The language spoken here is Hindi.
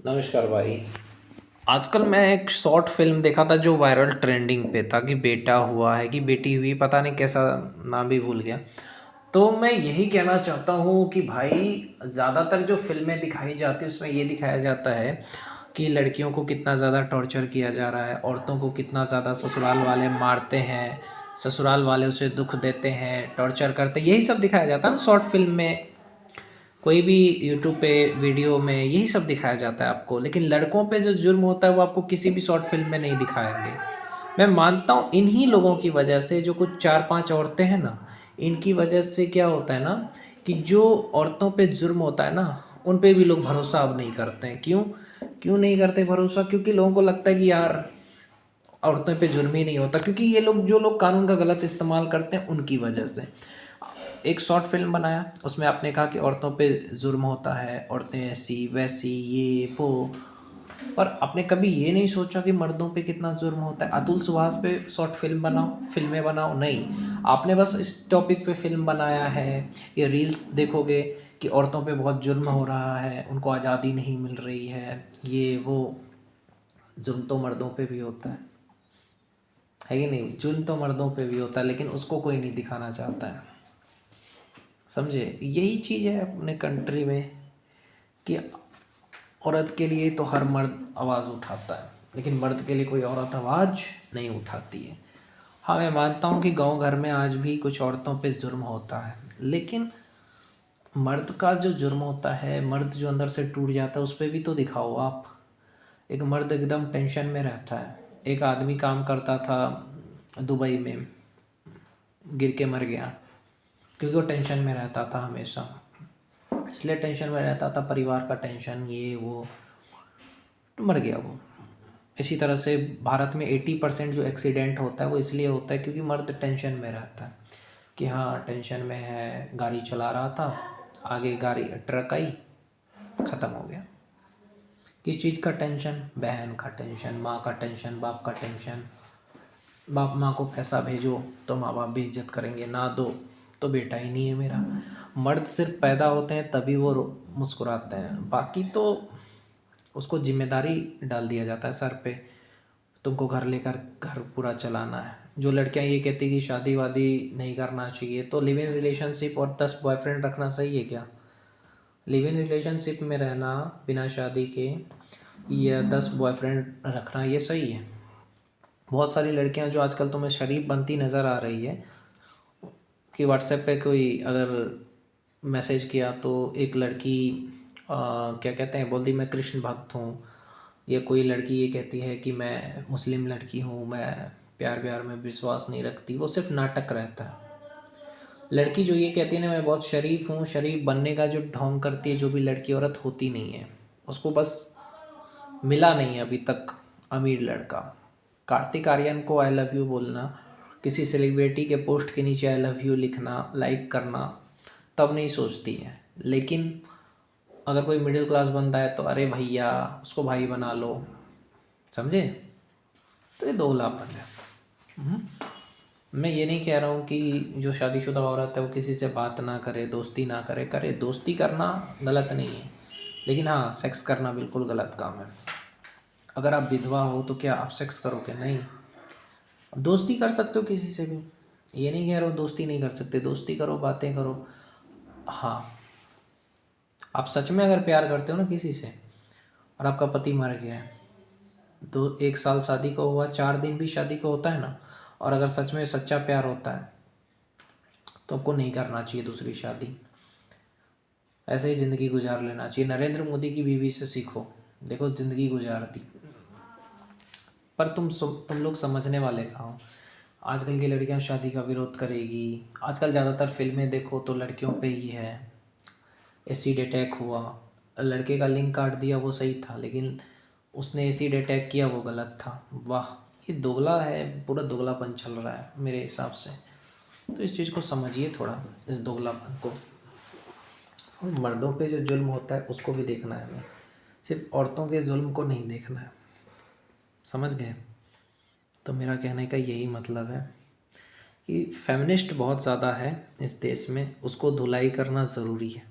नमस्कार भाई। आजकल मैं एक शॉर्ट फिल्म देखा था जो वायरल ट्रेंडिंग पे था कि बेटा हुआ है कि बेटी हुई, पता नहीं कैसा नाम भी भूल गया। तो मैं यही कहना चाहता हूँ कि भाई ज़्यादातर जो फिल्में दिखाई जाती है उसमें ये दिखाया जाता है कि लड़कियों को कितना ज़्यादा टॉर्चर किया जा रहा है, औरतों को कितना ज़्यादा ससुराल वाले मारते हैं, ससुराल वाले उसे दुख देते हैं, टॉर्चर करते हैं, यही सब दिखाया जाता है ना शॉर्ट फिल्म में। कोई भी यूट्यूब पे वीडियो में यही सब दिखाया जाता है आपको, लेकिन लड़कों पे जो जुर्म होता है वो आपको किसी भी शॉर्ट फिल्म में नहीं दिखाएंगे। मैं मानता हूँ इन्हीं लोगों की वजह से, जो कुछ चार पांच औरतें हैं ना, इनकी वजह से क्या होता है ना कि जो औरतों पे जुर्म होता है ना, उन पे भी लोग भरोसा अब नहीं करते हैं। क्यों क्यों नहीं करते भरोसा? क्योंकि लोगों को लगता है कि यार औरतों पे जुर्म ही नहीं होता, क्योंकि ये लोग जो लोग कानून का गलत इस्तेमाल करते हैं उनकी वजह से। एक शॉर्ट फिल्म बनाया, उसमें आपने कहा कि औरतों पे जुर्म होता है, औरतें ऐसी वैसी ये वो, पर आपने कभी ये नहीं सोचा कि मर्दों पे कितना जुर्म होता है? अतुल सुहास पे शॉर्ट फिल्म बनाओ, फिल्में बनाओ, नहीं। आपने बस इस टॉपिक पे फिल्म बनाया है। ये रील्स देखोगे कि औरतों पे बहुत जुर्म हो रहा है, उनको आज़ादी नहीं मिल रही है, ये वो। जुर्म तो मर्दों पे भी होता है कि नहीं? जुर्म तो मर्दों पे भी होता है, लेकिन उसको कोई नहीं दिखाना चाहता है। समझे? यही चीज़ है अपने कंट्री में कि औरत के लिए तो हर मर्द आवाज़ उठाता है, लेकिन मर्द के लिए कोई औरत आवाज़ नहीं उठाती है। हाँ, मैं मानता हूँ कि गांव घर में आज भी कुछ औरतों पे जुर्म होता है, लेकिन मर्द का जो जुर्म होता है, मर्द जो अंदर से टूट जाता है, उस पर भी तो दिखाओ आप। एक मर्द एकदम टेंशन में रहता है। एक आदमी काम करता था दुबई में, गिर के मर गया क्योंकि वो टेंशन में रहता था हमेशा। इसलिए टेंशन में रहता था, परिवार का टेंशन, ये वो, तो मर गया वो। इसी तरह से भारत में 80% जो एक्सीडेंट होता है वो इसलिए होता है क्योंकि मर्द टेंशन में रहता है कि हाँ टेंशन में है, गाड़ी चला रहा था, आगे गाड़ी ट्रक आई, ख़त्म हो गया। किस चीज़ का टेंशन? बहन का टेंशन, माँ का टेंशन, बाप का टेंशन। बाप माँ को पैसा भेजो तो माँ बाप भी इज्जत करेंगे, ना दो तो बेटा ही नहीं है मेरा। मर्द सिर्फ पैदा होते हैं तभी वो मुस्कुराते हैं, बाकी तो उसको जिम्मेदारी डाल दिया जाता है सर पे, तुमको घर लेकर घर पूरा चलाना है। जो लड़कियां ये कहती कि शादी वादी नहीं करना चाहिए, तो लिव इन रिलेशनशिप और 10 बॉयफ्रेंड रखना सही है क्या? लिव इन रिलेशनशिप में रहना बिना शादी के या 10 बॉयफ्रेंड रखना, ये सही है? बहुत सारी लड़कियां जो आजकल तुम्हें शरीफ बनती नज़र आ रही है कि व्हाट्सएप पे कोई अगर मैसेज किया तो एक लड़की क्या कहते हैं, बोलती मैं कृष्ण भक्त हूँ, या कोई लड़की ये कहती है कि मैं मुस्लिम लड़की हूँ, मैं प्यार व्यार में विश्वास नहीं रखती, वो सिर्फ नाटक रहता है। लड़की जो ये कहती है ना मैं बहुत शरीफ हूँ, शरीफ बनने का जो ढोंग करती है, जो भी लड़की औरत होती नहीं है, उसको बस मिला नहीं है अभी तक अमीर लड़का। कार्तिक आर्यन को आई लव यू बोलना, किसी सेलिब्रिटी के पोस्ट के नीचे आई लव यू लिखना, लाइक करना, तब नहीं सोचती है। लेकिन अगर कोई मिडिल क्लास बंदा है तो अरे भैया उसको भाई बना लो। समझे? तो ये दोगलापन है। मैं ये नहीं कह रहा हूँ कि जो शादीशुदा औरत है वो किसी से बात ना करे, दोस्ती ना करे, करे दोस्ती करना गलत नहीं है, लेकिन हाँ सेक्स करना बिल्कुल गलत काम है। अगर आप विधवा हो तो क्या आप सेक्स करोगे? नहीं। दोस्ती कर सकते हो किसी से भी, ये नहीं कह रहा हूँ दोस्ती नहीं कर सकते, दोस्ती करो, बातें करो। हाँ, आप सच में अगर प्यार करते हो ना किसी से और आपका पति मर गया है, दो एक साल शादी को हुआ, 4 दिन भी शादी को होता है ना, और अगर सच में सच्चा प्यार होता है तो आपको नहीं करना चाहिए दूसरी शादी। ऐसे ही ज़िंदगी गुजार लेना चाहिए। नरेंद्र मोदी की बीवी से सीखो, देखो ज़िंदगी गुजार दी। पर तुम लोग समझने वाले कहाँ हो? आजकल की लड़कियां शादी का विरोध करेगी। आजकल ज़्यादातर फिल्में देखो तो लड़कियों पे ही है। एसिड अटैक हुआ, लड़के का लिंक काट दिया वो सही था, लेकिन उसने एसिड अटैक किया वो गलत था। वाह, ये दोगला है, पूरा दोगलापन चल रहा है मेरे हिसाब से। तो इस चीज़ को समझिए थोड़ा, इस दोगलापन को। और मर्दों पे जो जुल्म होता है उसको भी देखना है हमें, सिर्फ औरतों के जुल्म को नहीं देखना है। समझ गए? तो मेरा कहने का यही मतलब है कि फेमिनिस्ट बहुत ज़्यादा है इस देश में, उसको धुलाई करना ज़रूरी है।